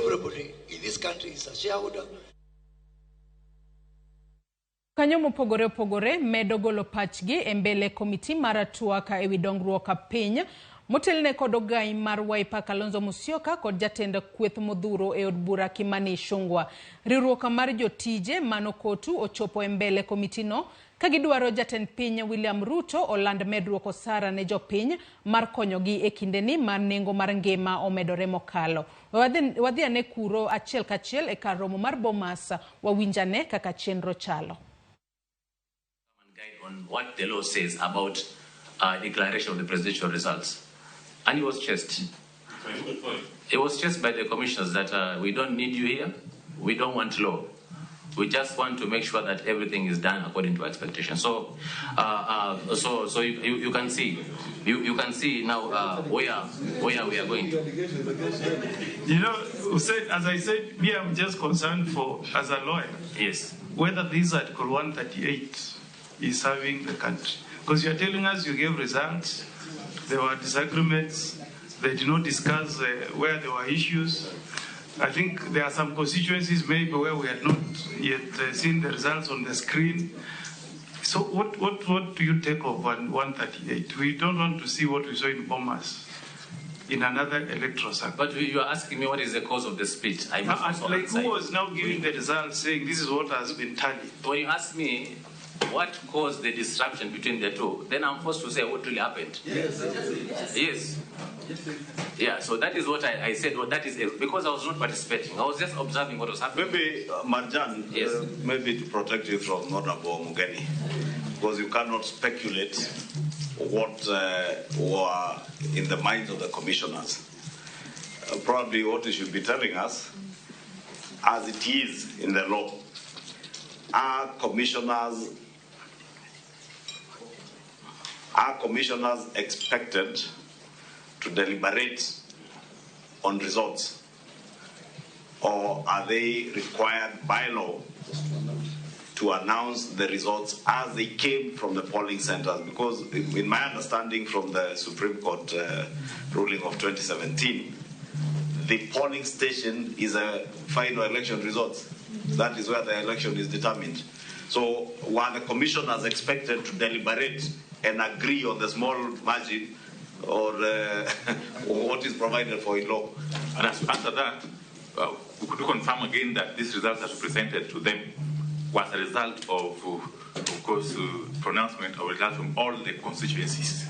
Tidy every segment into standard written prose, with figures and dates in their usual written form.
everybody in this country is a shareholder. Kanyo mopogore opogore medo golo pachgi e mbele komiti mar twak ewi dongruok piny motelne kod ogai mar Wiper Kalonzo Musyoka kod jatend kweth modhuro e od bura Kimani Ichung'wah. Riwruok mar jotije manokotu ochopo e mbele komiti no ka gidwaro jatend piny William Ruto oland medruok osara ne jopiny mar konyogi e kindeni mar nengo mar ngima omedore mokalo. Wadhi ane kuro achiel kachiel e kar romo mar Bomas wawinjane kaka chenro chalo. On what the law says about declaration of the presidential results. And he was chased. It was chased by the commissioners that we don't need you here, we don't want law. We just want to make sure that everything is done according to expectation. So, so you can see, you can see now where we are going. You know, as I said, me, I'm just concerned for, as a lawyer, yes, whether this Article 138 is serving the country. Because you're telling us you gave results, there were disagreements, they did not discuss where there were issues. I think there are some constituencies maybe where we had not yet seen the results on the screen. So what do you take of 138? We don't want to see what we saw in Bomas in another electoral cycle. But you are asking me what is the cause of the split. Like who was now giving the results saying this is what has been tallied? When you ask me what caused the disruption between the two, then I'm forced to say what really happened. Yes. Yeah, so that is what I said. Well, that is because I was not participating. I was just observing what was happening. Maybe, Marjan, yes. Maybe to protect you from Honorable Mugeni, because you cannot speculate what were in the minds of the commissioners. Probably what you should be telling us, as it is in the law, are commissioners expected to deliberate on results, or are they required by law to announce the results as they came from the polling centers? Because in my understanding from the Supreme Court ruling of 2017, the polling station is a final election results. That is where the election is determined. So while the commissioners expected to deliberate and agree on the small margin or what is provided for in law. And as to answer that, we could confirm again that these results that were presented to them was a result of course, pronouncement of results from all the constituencies.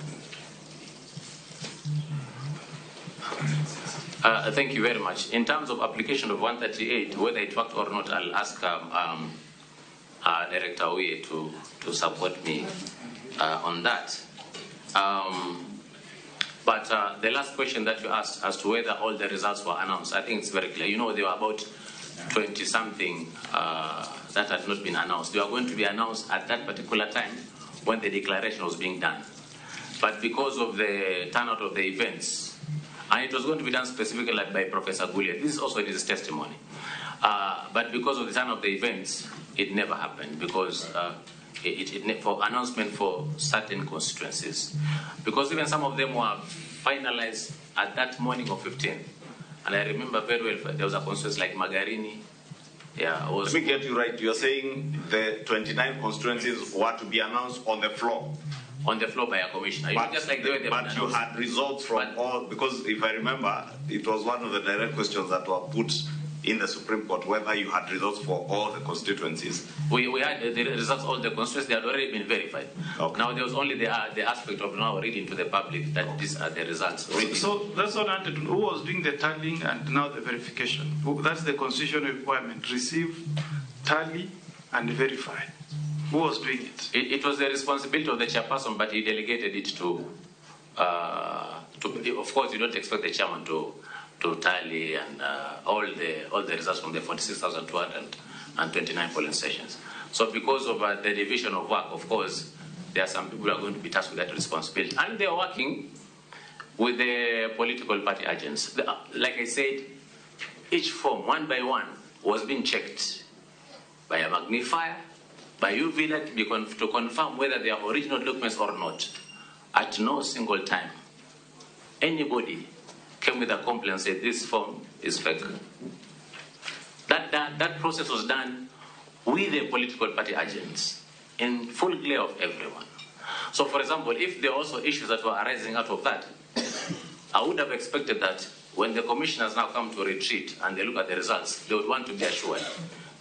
Thank you very much. In terms of application of 138, whether it worked or not, I'll ask Director Oye to support me on that. But the last question that you asked as to whether all the results were announced, I think it's very clear. You know, there were about 20-something that had not been announced. They were going to be announced at that particular time when the declaration was being done. But because of the turnout of the events, and it was going to be done specifically by Professor Gulia, this is also in his testimony. But because of the turn of the events, it never happened because for announcement for certain constituencies. Because even some of them were finalized at that morning of 15. And I remember very well, there was a constituency like Magarini. Yeah, Let me get you right. You're saying the 29 constituencies were to be announced on the floor. On the floor by a commissioner. But, just like the way they but you had results from all, because if I remember, it was one of the direct questions that were put in the Supreme Court, whether you had results for all the constituencies. We had the results, all the constituencies, they had already been verified. Okay. Now there was only the aspect of now reading to the public that these are the results. So that's what I wanted to know. Who was doing the tallying and now the verification? That's the constitutional requirement. Receive, tally, and verify. Who was doing it? It was the responsibility of the chairperson, but he delegated it to of course, you don't expect the chairman to tally and all the results from the 46,229 polling stations. So because of the division of work, of course, there are some people who are going to be tasked with that responsibility. And they are working with the political party agents. Like I said, each form, one by one, was being checked by a magnifier, by UV light, to confirm whether they are original documents or not. At no single time, anybody came with a complaint and said this form is fake. That process was done with the political party agents in full glare of everyone. So, for example, if there are also issues that were arising out of that, I would have expected that when the commissioners now come to retreat and they look at the results, they would want to be assured.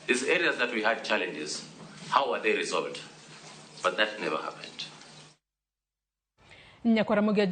These areas that we had challenges, how are they resolved? But that never happened. Ramogi